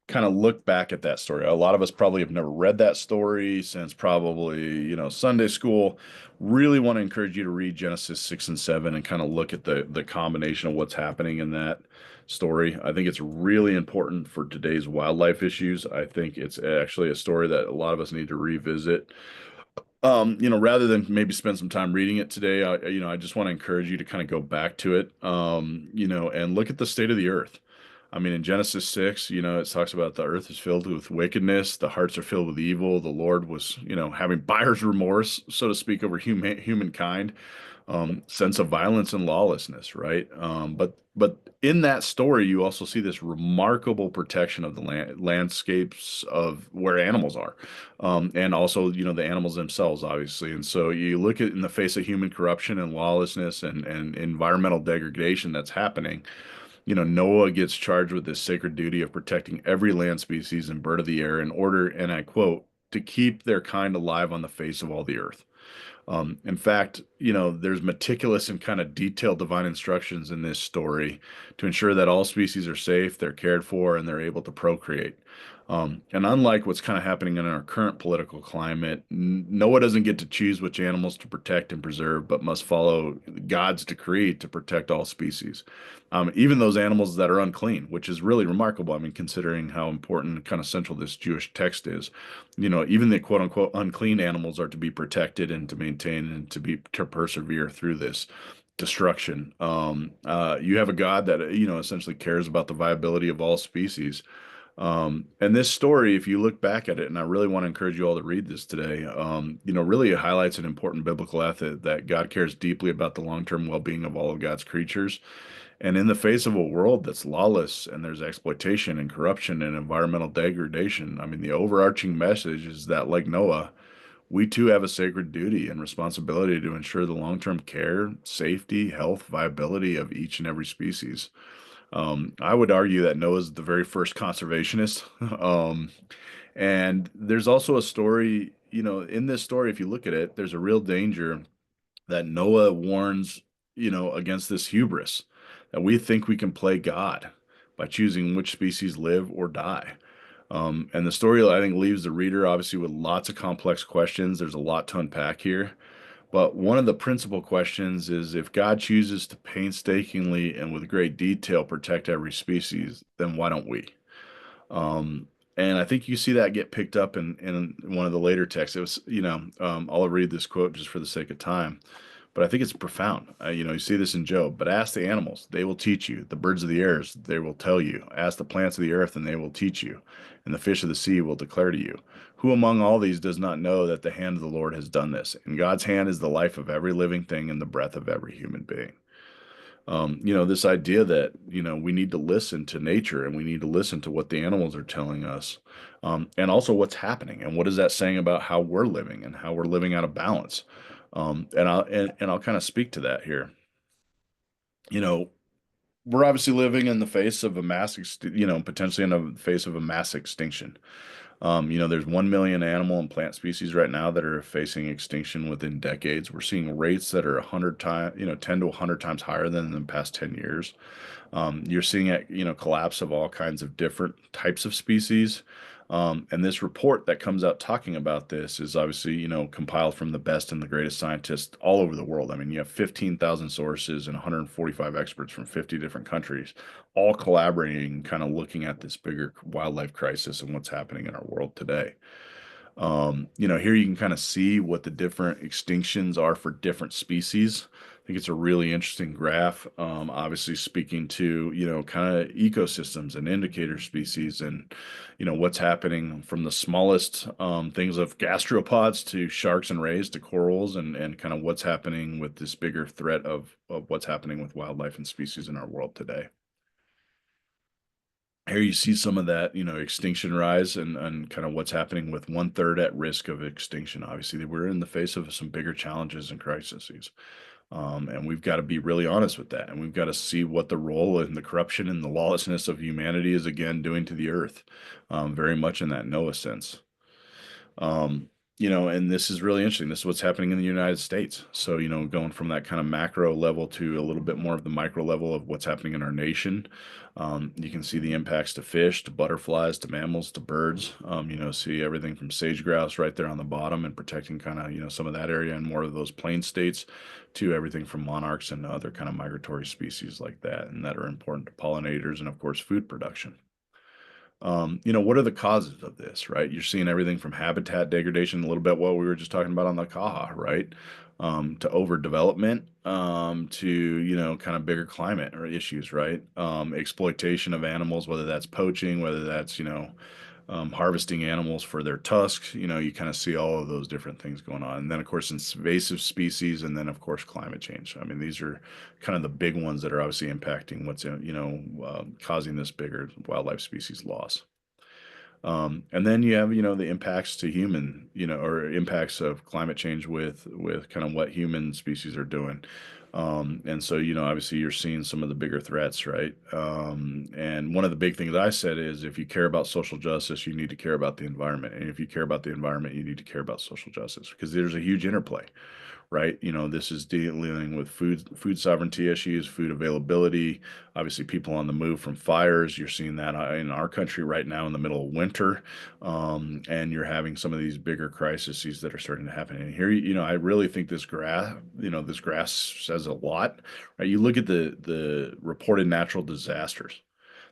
kind of look back at that story. A lot of us probably have never read that story since probably, Sunday school. Really want to encourage you to read Genesis 6 and 7 and kind of look at the combination of what's happening in that story. I think it's really important for today's wildlife issues. I think it's actually a story that a lot of us need to revisit. Rather than maybe spend some time reading it today, I just want to encourage you to kind of go back to it, and look at the state of the earth. I mean, in Genesis 6, it talks about the earth is filled with wickedness, the hearts are filled with evil. The Lord was, having buyer's remorse, so to speak, over humankind, sense of violence and lawlessness, right? But in that story, you also see this remarkable protection of the landscapes of where animals are, and also the animals themselves, obviously. And so you look at in the face of human corruption and lawlessness and environmental degradation that's happening. Noah gets charged with this sacred duty of protecting every land species and bird of the air in order, and I quote, to keep their kind alive on the face of all the earth. In fact, there's meticulous and kind of detailed divine instructions in this story to ensure that all species are safe, they're cared for, and they're able to procreate. And unlike what's kind of happening in our current political climate, Noah doesn't get to choose which animals to protect and preserve, but must follow God's decree to protect all species. Even those animals that are unclean, which is really remarkable. I mean, considering how important and kind of central this Jewish text is, even the quote unquote unclean animals are to be protected and to maintain and to persevere through this destruction. You have a God that, essentially cares about the viability of all species. And this story, if you look back at it, and I really want to encourage you all to read this today, really highlights an important biblical ethic that God cares deeply about the long-term well-being of all of God's creatures. And in the face of a world that's lawless and there's exploitation and corruption and environmental degradation, I mean, the overarching message is that, like Noah, we too have a sacred duty and responsibility to ensure the long-term care, safety, health, viability of each and every species. I would argue that Noah's the very first conservationist. And there's also a story, in this story, if you look at it, there's a real danger that Noah warns, against this hubris that we think we can play God by choosing which species live or die. And the story, I think, leaves the reader obviously with lots of complex questions. There's a lot to unpack here. But one of the principal questions is if God chooses to painstakingly and with great detail protect every species, then why don't we? And I think you see that get picked up in one of the later texts. It was, I'll read this quote just for the sake of time, but I think it's profound. You see this in Job. But ask the animals, they will teach you. The birds of the air, they will tell you. Ask the plants of the earth, and they will teach you. And the fish of the sea will declare to you. Who among all these does not know that the hand of the Lord has done this? And God's hand is the life of every living thing and the breath of every human being. This idea that, we need to listen to nature and we need to listen to what the animals are telling us, and also what's happening and what is that saying about how we're living and how we're living out of balance. And I'll kind of speak to that here. We're obviously living in the face of a potentially in the face of a mass extinction. There's 1 million animal and plant species right now that are facing extinction within decades. We're seeing rates that are 100 times, 10 to 100 times higher than in the past 10 years. You're seeing a, collapse of all kinds of different types of species. And this report that comes out talking about this is obviously, compiled from the best and the greatest scientists all over the world. I mean, you have 15,000 sources and 145 experts from 50 different countries, all collaborating, kind of looking at this bigger wildlife crisis and what's happening in our world today. Here you can kind of see what the different extinctions are for different species. I think it's a really interesting graph, obviously speaking to, kind of ecosystems and indicator species and, what's happening from the smallest things of gastropods to sharks and rays to corals and kind of what's happening with this bigger threat of what's happening with wildlife and species in our world today. Here you see some of that, extinction rise and kind of what's happening with 1/3 at risk of extinction. Obviously, we're in the face of some bigger challenges and crises. And we've got to be really honest with that. And we've got to see what the role and the corruption and the lawlessness of humanity is again doing to the earth, very much in that Noah sense. And this is really interesting. This is what's happening in the United States. So, going from that kind of macro level to a little bit more of the micro level of what's happening in our nation. You can see the impacts to fish, to butterflies, to mammals, to birds. See everything from sage grouse right there on the bottom and protecting kind of, some of that area and more of those plain states to everything from monarchs and other kind of migratory species like that and that are important to pollinators and, of course, food production. What are the causes of this, right? You're seeing everything from habitat degradation, a little bit what we were just talking about on the Kaha, right? To overdevelopment, to, kind of bigger climate or issues, right? Exploitation of animals, whether that's poaching, whether that's, harvesting animals for their tusks, you kind of see all of those different things going on. And then, of course, invasive species, and then, of course, climate change. I mean, these are kind of the big ones that are obviously impacting what's, causing this bigger wildlife species loss. And then you have, the impacts to human, or impacts of climate change with kind of what human species are doing. And so, obviously you're seeing some of the bigger threats, right? And one of the big things I said is if you care about social justice, you need to care about the environment. And if you care about the environment, you need to care about social justice because there's a huge interplay, right? This is dealing with food sovereignty issues, food availability, obviously people on the move from fires. You're seeing that in our country right now in the middle of winter. And you're having some of these bigger crises that are starting to happen. And here, I really think this graph, says a lot, right? You look at the reported natural disasters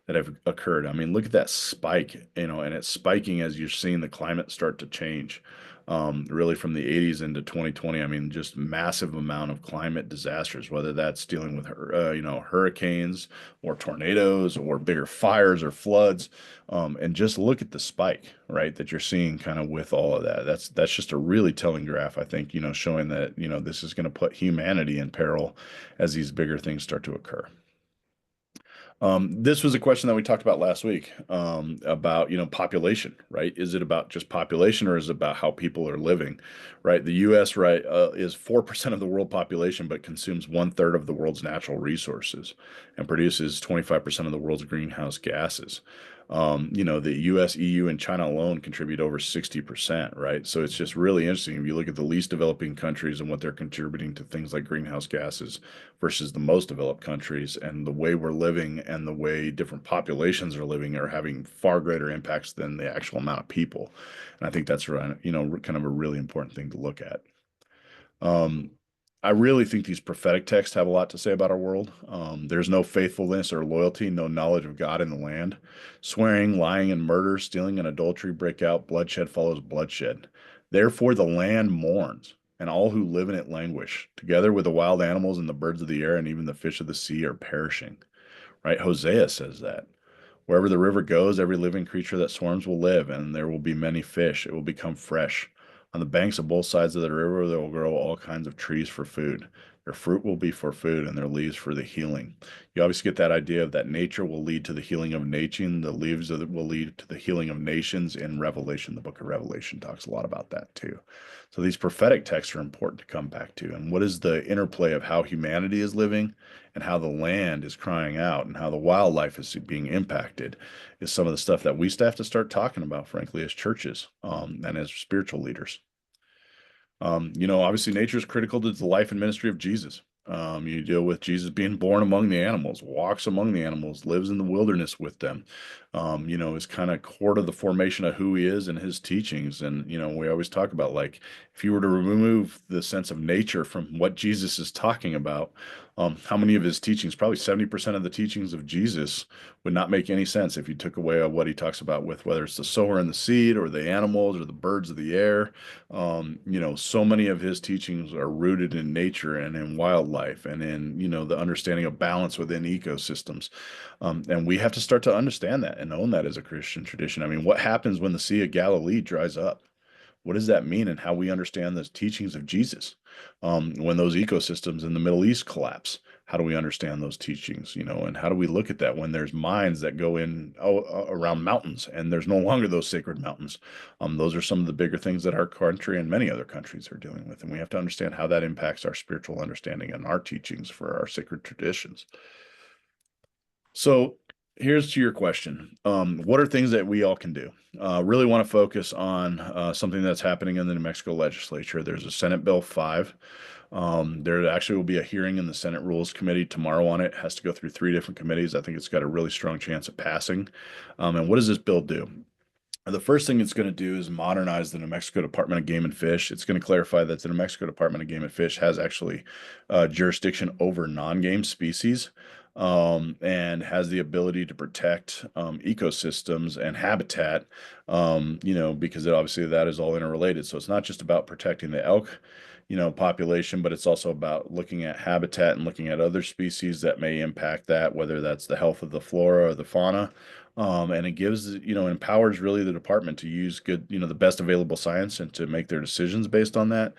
that have occurred. I mean, look at that spike, and it's spiking as you're seeing the climate start to change. Really from the 80s into 2020, I mean, just massive amount of climate disasters, whether that's dealing with, hurricanes or tornadoes or bigger fires or floods. And just look at the spike, right, that you're seeing kind of with all of that. That's just a really telling graph, I think, showing that, this is going to put humanity in peril as these bigger things start to occur. This was a question that we talked about last week, about, population, right? Is it about just population or is it about how people are living, right? The US, right, is 4% of the world population, but consumes 1/3 of the world's natural resources and produces 25% of the world's greenhouse gases. The US, EU, and China alone contribute over 60%, right? So it's just really interesting. If you look at the least developing countries and what they're contributing to things like greenhouse gases versus the most developed countries and the way we're living and the way different populations are living are having far greater impacts than the actual amount of people. And I think that's right, kind of a really important thing to look at. I really think these prophetic texts have a lot to say about our world. There's no faithfulness or loyalty, no knowledge of God in the land. Swearing, lying, and murder, stealing, and adultery break out. Bloodshed follows bloodshed. Therefore, the land mourns, and all who live in it languish. Together with the wild animals and the birds of the air, and even the fish of the sea are perishing. Right? Hosea says that. Wherever the river goes, every living creature that swarms will live, and there will be many fish. It will become fresh. On the banks of both sides of the river, there will grow all kinds of trees for food. Their fruit will be for food and their leaves for the healing. You obviously get that idea of that nature will lead to the healing of nature. The leaves of it will lead to the healing of nations in Revelation. The book of Revelation talks a lot about that too. So these prophetic texts are important to come back to. And what is the interplay of how humanity is living and how the land is crying out and how the wildlife is being impacted is some of the stuff that we have to start talking about, frankly, as churches and as spiritual leaders. Obviously nature is critical to the life and ministry of Jesus. You deal with Jesus being born among the animals, walks among the animals, lives in the wilderness with them, is kind of core to the formation of who he is and his teachings. And, we always talk about, like, if you were to remove the sense of nature from what Jesus is talking about, how many of his teachings, probably 70% of the teachings of Jesus would not make any sense if you took away what he talks about with whether it's the sower and the seed or the animals or the birds of the air. So many of his teachings are rooted in nature and in wildlife and in, the understanding of balance within ecosystems. And we have to start to understand that and own that as a Christian tradition. I mean, what happens when the Sea of Galilee dries up? What does that mean and how we understand the teachings of Jesus? When those ecosystems in the Middle East collapse, how do we understand those teachings? And how do we look at that when there's mines that go in around mountains and there's no longer those sacred mountains? Those are some of the bigger things that our country and many other countries are dealing with. And we have to understand how that impacts our spiritual understanding and our teachings for our sacred traditions. So here's to your question. What are things that we all can do? Really want to focus on something that's happening in the New Mexico legislature. There's a Senate Bill 5. There actually will be a hearing in the Senate Rules Committee tomorrow on it. It has to go through 3 different committees. I think it's got a really strong chance of passing. And what does this bill do? The first thing it's going to do is modernize the New Mexico Department of Game and Fish. It's going to clarify that the New Mexico Department of Game and Fish has actually jurisdiction over non-game species and has the ability to protect ecosystems and habitat, because obviously that is all interrelated. So it's not just about protecting the elk, population, but it's also about looking at habitat and looking at other species that may impact that, whether that's the health of the flora or the fauna. And it gives, empowers really the department to use good, the best available science and to make their decisions based on that,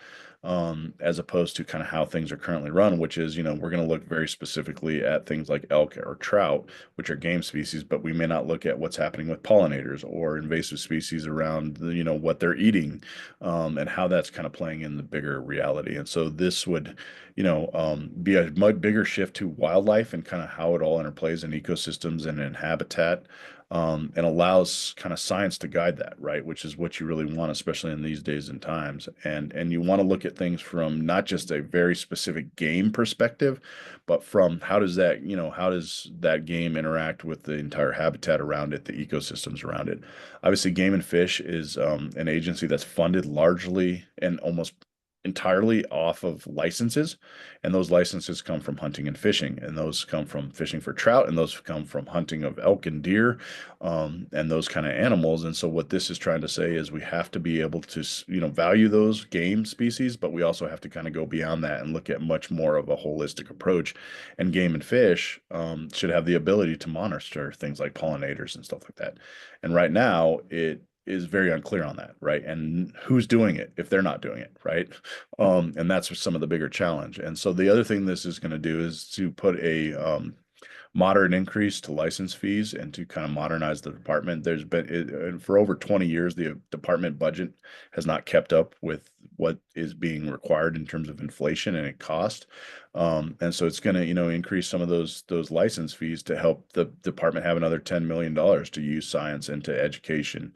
as opposed to kind of how things are currently run, which is, we're going to look very specifically at things like elk or trout, which are game species, but we may not look at what's happening with pollinators or invasive species around, what they're eating, and how that's kind of playing in the bigger reality. And so this would, be a much bigger shift to wildlife and kind of how it all interplays in ecosystems and in habitat, and allows kind of science to guide that, right? Which is what you really want, especially in these days and times. And you want to look at things from not just a very specific game perspective, but from how does that game interact with the entire habitat around it, the ecosystems around it. Obviously, Game and Fish is an agency that's funded largely and almost entirely off of licenses, and those licenses come from hunting and fishing, and those come from fishing for trout, and those come from hunting of elk and deer, and those kind of animals. And so what this is trying to say is we have to be able to value those game species, but we also have to kind of go beyond that and look at much more of a holistic approach. And Game and Fish should have the ability to monitor things like pollinators and stuff like that. And right now it is very unclear on that, right? And who's doing it if they're not doing it, right? And that's some of the bigger challenge. And so the other thing this is going to do is to put a moderate increase to license fees and to kind of modernize the department. There's been, for over 20 years, the department budget has not kept up with what is being required in terms of inflation and cost. And so it's going to, increase some of those license fees to help the department have another $10 million to use science into education.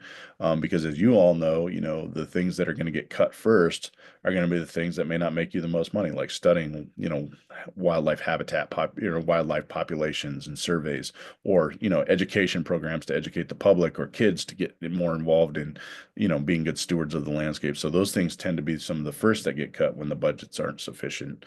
Because as you all know, the things that are going to get cut first are going to be the things that may not make you the most money, like studying, wildlife habitat, wildlife populations and surveys, or, education programs to educate the public or kids to get more involved in, being good stewards of the landscape. So those things tend to be some of the first that get cut when the budgets aren't sufficient.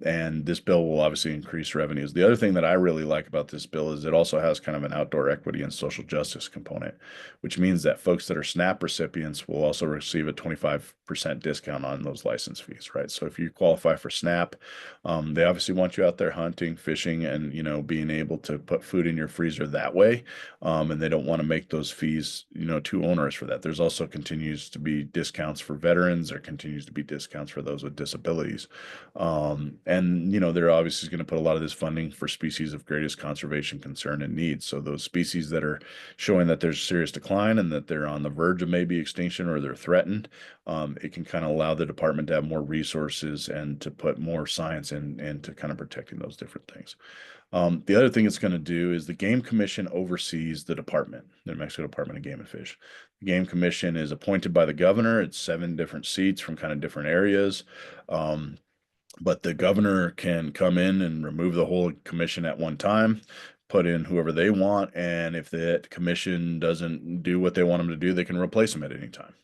And this bill will obviously increase revenues. The other thing that I really like about this bill is it also has kind of an outdoor equity and social justice component, which means that folks that are SNAP recipients will also receive a 25% discount on those license fees, right? So if you qualify for SNAP, they obviously want you out there hunting, fishing, and, being able to put food in your freezer that way. And they don't want to make those fees, too onerous for that. There's also continues to be discounts for veterans. There continues to be discounts for those with disabilities. And, they're obviously going to put a lot of this funding for species of greatest conservation concern and need. So those species that are showing that there's serious decline and that they're on the verge of maybe extinction or they're threatened, it can kind of allow the department to have more resources and to put more science into kind of protecting those different things. The other thing it's going to do is the Game Commission oversees the department, the New Mexico Department of Game and Fish. The Game Commission is appointed by the governor. It's 7 different seats from kind of different areas. But the governor can come in and remove the whole commission at one time, put in whoever they want, and if that commission doesn't do what they want them to do, they can replace them at any time.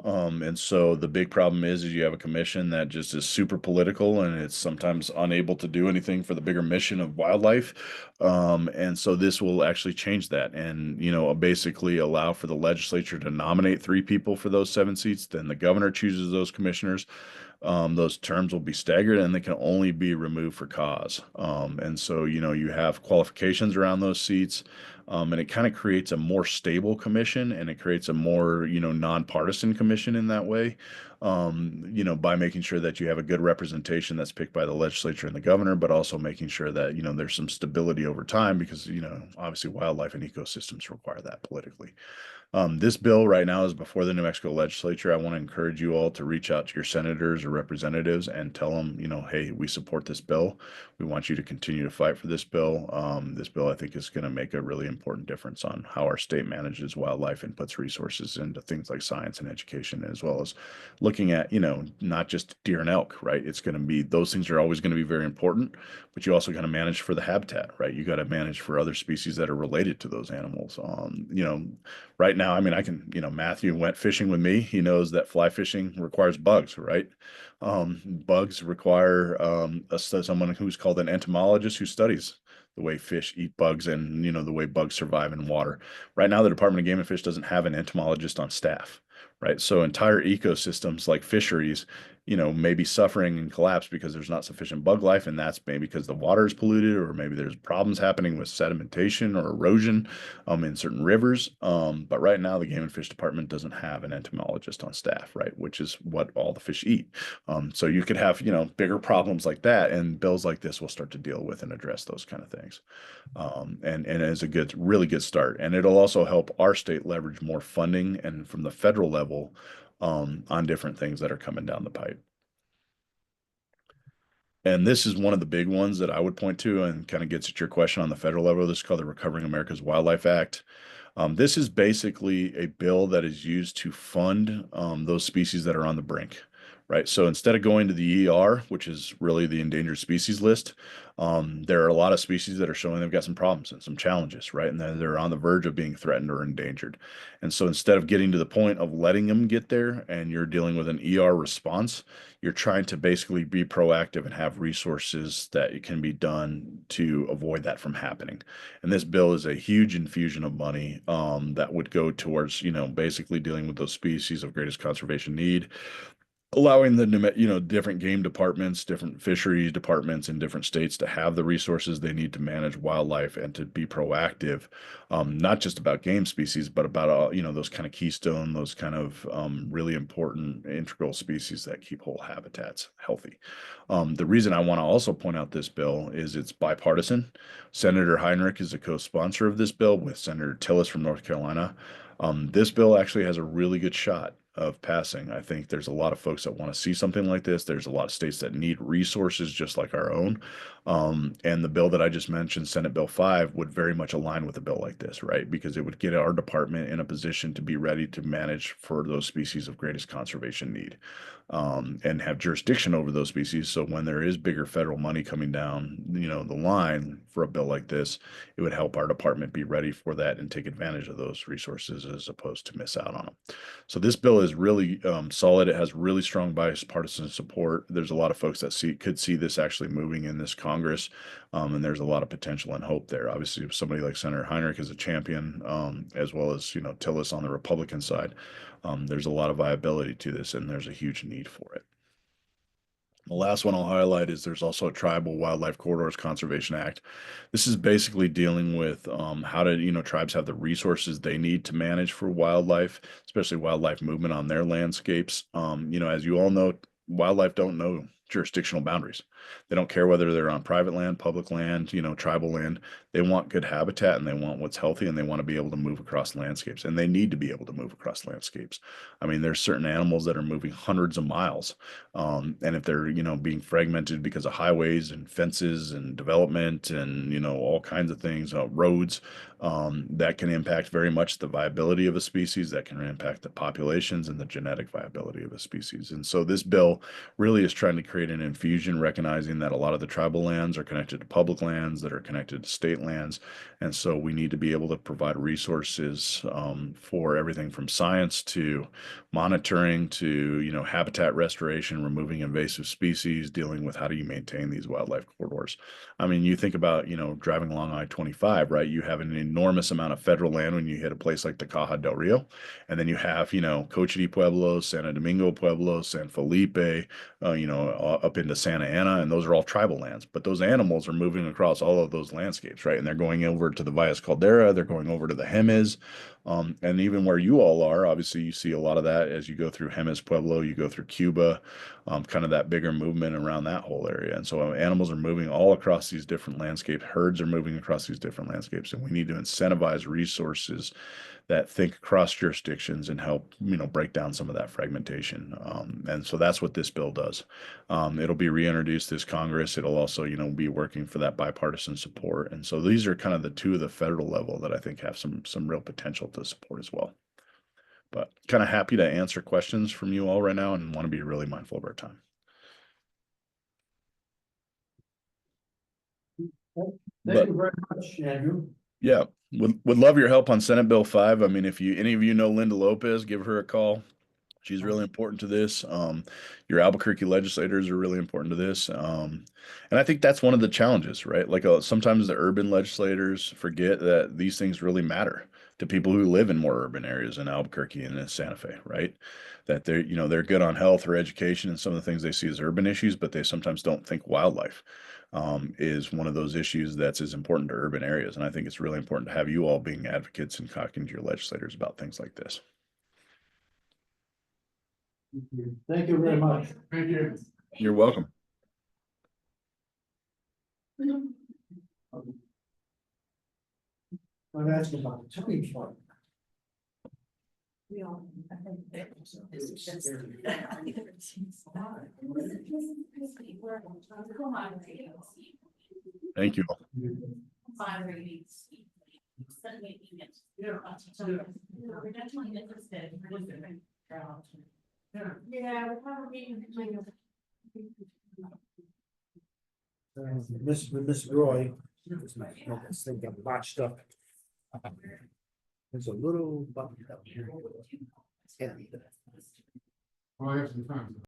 And so the big problem is you have a commission that just is super political and it's sometimes unable to do anything for the bigger mission of wildlife. And so this will actually change that and, basically allow for the legislature to nominate 3 people for those 7 seats. Then the governor chooses those commissioners. Those terms will be staggered and they can only be removed for cause. And so, you have qualifications around those seats. And it kind of creates a more stable commission and it creates a more, nonpartisan commission in that way, by making sure that you have a good representation that's picked by the legislature and the governor, but also making sure that, there's some stability over time because, obviously wildlife and ecosystems require that politically. This bill right now is before the New Mexico legislature. I want to encourage you all to reach out to your senators or representatives and tell them, hey, we support this bill. We want you to continue to fight for this bill. This bill, I think, is going to make a really important difference on how our state manages wildlife and puts resources into things like science and education, as well as looking at, not just deer and elk, right? It's going to be, those things are always going to be very important, but you also got to manage for the habitat, right? You got to manage for other species that are related to those animals. Right now, I mean, Matthew went fishing with me. He knows that fly fishing requires bugs, right? Bugs require someone who's called an entomologist who studies the way fish eat bugs and, the way bugs survive in water. Right now, the Department of Game and Fish doesn't have an entomologist on staff, right? So entire ecosystems like fisheries, may be suffering and collapse because there's not sufficient bug life. And that's maybe because the water is polluted, or maybe there's problems happening with sedimentation or erosion in certain rivers. But right now, the Game and Fish Department doesn't have an entomologist on staff, right? Which is what all the fish eat. So you could have, bigger problems like that, and bills like this will start to deal with and address those kind of things. And it's a really good start. And it'll also help our state leverage more funding and from the federal level on different things that are coming down the pipe. And this is one of the big ones that I would point to and kind of gets at your question on the federal level. This is called the Recovering America's Wildlife Act. This is basically a bill that is used to fund those species that are on the brink, right? So instead of going to the ER, which is really the endangered species list, there are a lot of species that are showing they've got some problems and some challenges, right? And they're on the verge of being threatened or endangered. And so instead of getting to the point of letting them get there and you're dealing with an ER response, you're trying to basically be proactive and have resources that it can be done to avoid that from happening. And this bill is a huge infusion of money that would go towards, basically dealing with those species of greatest conservation need, allowing the different game departments, different fisheries departments in different states to have the resources they need to manage wildlife and to be proactive, not just about game species, but about those kind of keystone, those kind of really important integral species that keep whole habitats healthy. The reason I want to also point out this bill is it's bipartisan. Senator Heinrich is a co-sponsor of this bill with Senator Tillis from North Carolina. This bill actually has a really good shot of passing. I think there's a lot of folks that want to see something like this. There's a lot of states that need resources just like our own. And the bill that I just mentioned, Senate Bill 5, would very much align with a bill like this, right? Because it would get our department in a position to be ready to manage for those species of greatest conservation need, and have jurisdiction over those species. So when there is bigger federal money coming down, the line for a bill like this, it would help our department be ready for that and take advantage of those resources as opposed to miss out on them. So this bill is really solid. It has really strong bipartisan support. There's a lot of folks that could see this actually moving in this Congress, and there's a lot of potential and hope there. Obviously, if somebody like Senator Heinrich is a champion, as well as Tillis on the Republican side, there's a lot of viability to this, and there's a huge need for it. The last one I'll highlight is there's also a Tribal Wildlife Corridors Conservation Act. This is basically dealing with how to, tribes have the resources they need to manage for wildlife, especially wildlife movement on their landscapes. As you all know, wildlife don't know jurisdictional boundaries. They don't care whether they're on private land, public land, tribal land. They want good habitat and they want what's healthy and they want to be able to move across landscapes and they need to be able to move across landscapes. I mean, there's certain animals that are moving hundreds of miles. And if they're, being fragmented because of highways and fences and development and, all kinds of things, roads, that can impact very much the viability of a species, that can impact the populations and the genetic viability of a species. And so this bill really is trying to create an infusion, recognizing that a lot of the tribal lands are connected to public lands that are connected to state lands. And so we need to be able to provide resources for everything from science to monitoring to, habitat restoration, removing invasive species, dealing with how do you maintain these wildlife corridors. I mean, you think about, driving along I-25, right? You have an enormous amount of federal land when you hit a place like the Caja del Rio. And then you have, Cochiti Pueblo, Santo Domingo Pueblo, San Felipe, up into Santa Ana, and those are all tribal lands. But those animals are moving across all of those landscapes, right? And they're going over to the Valles Caldera, they're going over to the Jemez, and even where you all are, obviously you see a lot of that as you go through Jemez Pueblo, you go through Cuba, kind of that bigger movement around that whole area. And so animals are moving all across these different landscapes, herds are moving across these different landscapes, and we need to incentivize resources that think across jurisdictions and help, break down some of that fragmentation. And so that's what this bill does. It'll be reintroduced this Congress. It'll also, be working for that bipartisan support. And so these are kind of the two of the federal level that I think have some real potential to support as well. But kind of happy to answer questions from you all right now and want to be really mindful of our time. Thank you very much, Andrew. Yeah, would love your help on Senate Bill 5. I mean, if any of you know Linda Lopez, give her a call. She's really important to this. Your Albuquerque legislators are really important to this. And I think that's one of the challenges, right? Like sometimes the urban legislators forget that these things really matter to people who live in more urban areas in Albuquerque and in Santa Fe, right? That they're good on health or education and some of the things they see as urban issues, but they sometimes don't think wildlife is one of those issues that's as important to urban areas. And I think it's really important to have you all being advocates and talking to your legislators about things like this. Thank you very much. Thank you. You're welcome. I'm asking about the tipping point. We all, I think it's just. Thank you. We're definitely interested. Yeah. We're probably. Miss Roy, this thing got botched up. There's a little button up here. Well, I have some time.